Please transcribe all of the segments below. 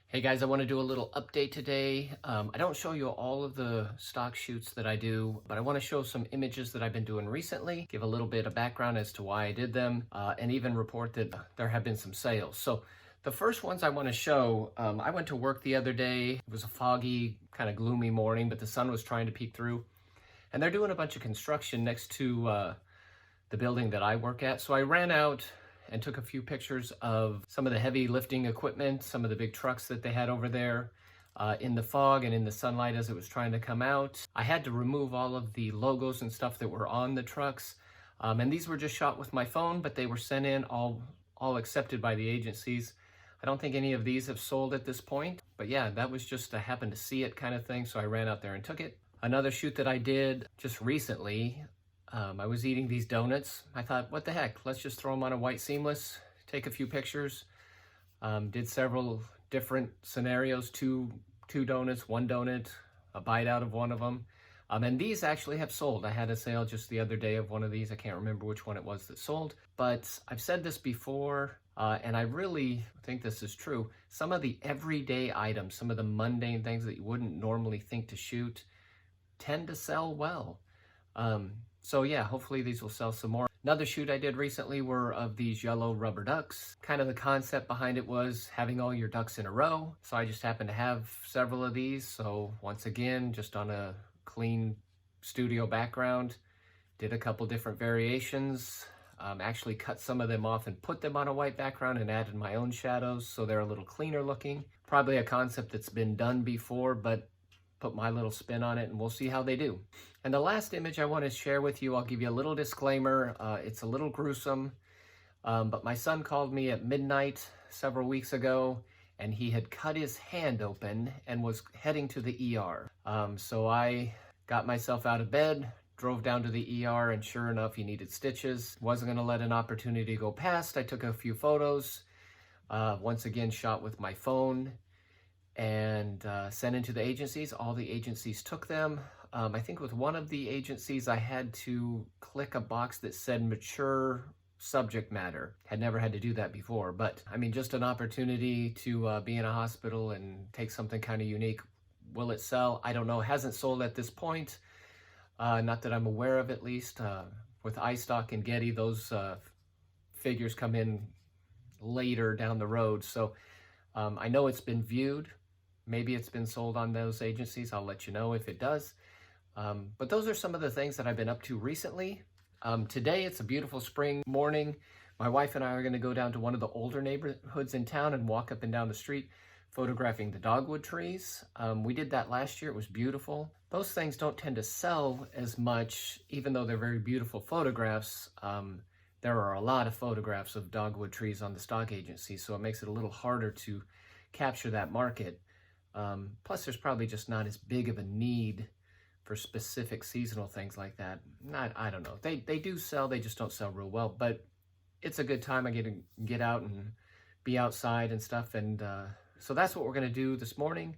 Hey guys, I want to do a little update today. I don't show you all of the stock shoots that I do, but I want to show some images that I've been doing recently, give a little bit of background as to why I did them, and even report that there have been some sales. So the first ones I want to show, I went to work the other day. It was a foggy, kind of gloomy morning, but the sun was trying to peek through. And they're doing a bunch of construction next to the building that I work at. So I ran out and took a few pictures of some of the heavy lifting equipment, some of the big trucks that they had over there in the fog and in the sunlight as it was trying to come out. I had to remove all of the logos and stuff that were on the trucks. And these were just shot with my phone, but they were sent in all accepted by the agencies. I don't think any of these have sold at this point, but yeah, that was just a happen to see it kind of thing. So I ran out there and took it. Another shoot that I did just recently, I was eating these donuts. I thought, what the heck, let's just throw them on a white seamless, take a few pictures. Did several different scenarios, two donuts, one donut, a bite out of one of them. And these actually have sold. I had a sale just the other day of one of these. I can't remember which one it was that sold, but I've said this before, and I really think this is true. Some of the everyday items, some of the mundane things that you wouldn't normally think to shoot tend to sell well. So yeah, hopefully these will sell some more. Another shoot I did recently were of these yellow rubber ducks. Kind of the concept behind it was having all your ducks in a row. So I just happened to have several of these. So once again, just on a clean studio background, did a couple different variations. Actually cut some of them off and put them on a white background and added my own shadows so they're a little cleaner looking. Probably a concept that's been done before, but put my little spin on it and we'll see how they do. And the last image I want to share with you, I'll give you a little disclaimer. It's a little gruesome, but my son called me at midnight several weeks ago and he had cut his hand open and was heading to the ER. So I got myself out of bed, drove down to the ER, and sure enough, he needed stitches. Wasn't going to let an opportunity go past. I took a few photos, once again shot with my phone, and sent into the agencies. All the agencies took them. I think with one of the agencies, I had to click a box that said mature subject matter. Had never had to do that before, but I mean, just an opportunity to be in a hospital and take something kind of unique. Will it sell? I don't know. It hasn't sold at this point. Not that I'm aware of, at least. With iStock and Getty, those figures come in later down the road. So I know it's been viewed. Maybe it's been sold on those agencies. I'll let you know if it does. But those are some of the things that I've been up to recently. Today, it's a beautiful spring morning. My wife and I are going to go down to one of the older neighborhoods in town and walk up and down the street photographing the dogwood trees. We did that last year. It was beautiful. Those things don't tend to sell as much, even though they're very beautiful photographs. There are a lot of photographs of dogwood trees on the stock agency, so it makes it a little harder to capture that market. Plus, there's probably just not as big of a need for specific seasonal things like that. I don't know. They do sell, they just don't sell real well, but it's a good time. I get to get out and be outside and stuff, and so that's what we're going to do this morning,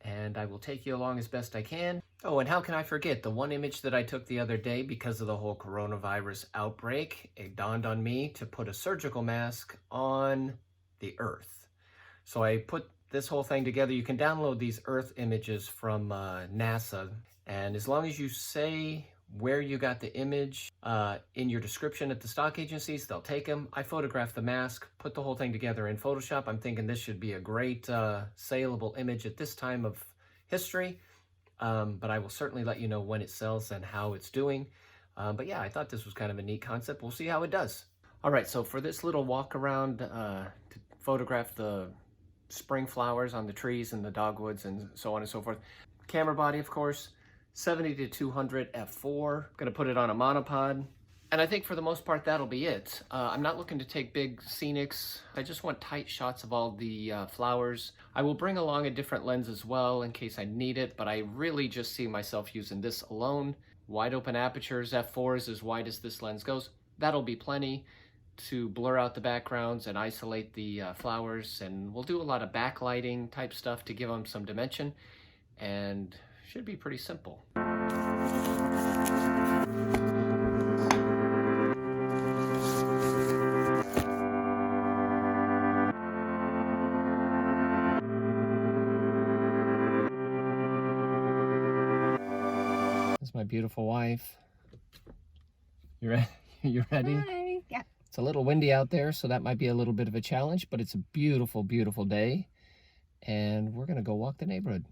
and I will take you along as best I can. Oh, and how can I forget the one image that I took the other day because of the whole coronavirus outbreak? It dawned on me to put a surgical mask on the Earth. So I put this whole thing together. You can download these Earth images from NASA, and as long as you say where you got the image in your description at the stock agencies, they'll take them. I photographed the mask, put the whole thing together in Photoshop. I'm thinking this should be a great saleable image at this time of history, but I will certainly let you know when it sells and how it's doing. But yeah, I thought this was kind of a neat concept. We'll see how it does. All right, so for this little walk around to photograph the spring flowers on the trees and the dogwoods and so on and so forth. Camera body, of course, 70 to 200 f4. Gonna put it on a monopod. And I think for the most part, that'll be it. I'm not looking to take big scenics. I just want tight shots of all the flowers. I will bring along a different lens as well in case I need it, but I really just see myself using this alone. Wide open apertures, f4 is as wide as this lens goes. That'll be plenty to blur out the backgrounds and isolate the flowers, and we'll do a lot of backlighting type stuff to give them some dimension, and should be pretty simple. my beautiful wife. You ready? You ready? Hi. Yeah. It's a little windy out there, so that might be a little bit of a challenge, but it's a beautiful, beautiful day. And we're gonna go walk the neighborhood.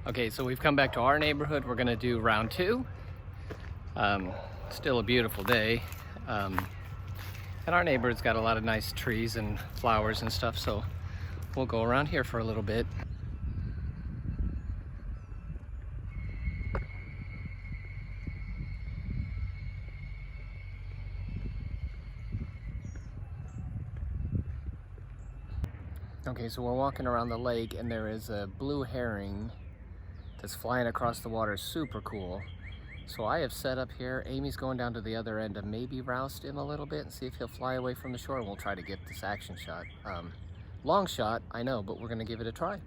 Okay, so we've come back to our neighborhood. We're gonna do round two. Still a beautiful day. And our neighborhood's got a lot of nice trees and flowers and stuff, so we'll go around here for a little bit. Okay, so we're walking around the lake and there is a blue herring that's flying across the water. Super cool. So I have set up here. Amy's going down to the other end to maybe roust him a little bit and see if he'll fly away from the shore, and we'll try to get this action shot. Long shot, I know, but we're gonna give it a try.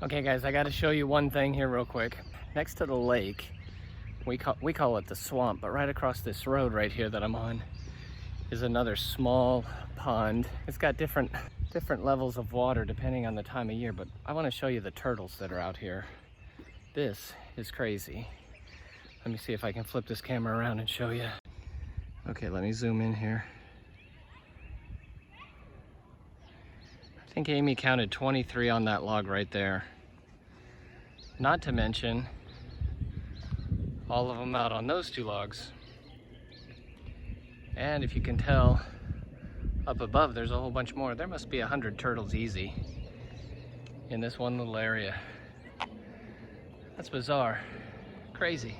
Okay guys, I gotta show you one thing here real quick. Next to the lake, we call it the swamp, but right across this road right here that I'm on is another small pond. It's got different levels of water depending on the time of year, but I wanna show you the turtles that are out here. This is crazy. Let me see if I can flip this camera around and show you. Okay, let me zoom in here. I think Amy counted 23 on that log right there. Not to mention all of them out on those two logs. And if you can tell, up above there's a whole bunch more. There must be 100 turtles easy in this one little area. That's bizarre. Crazy.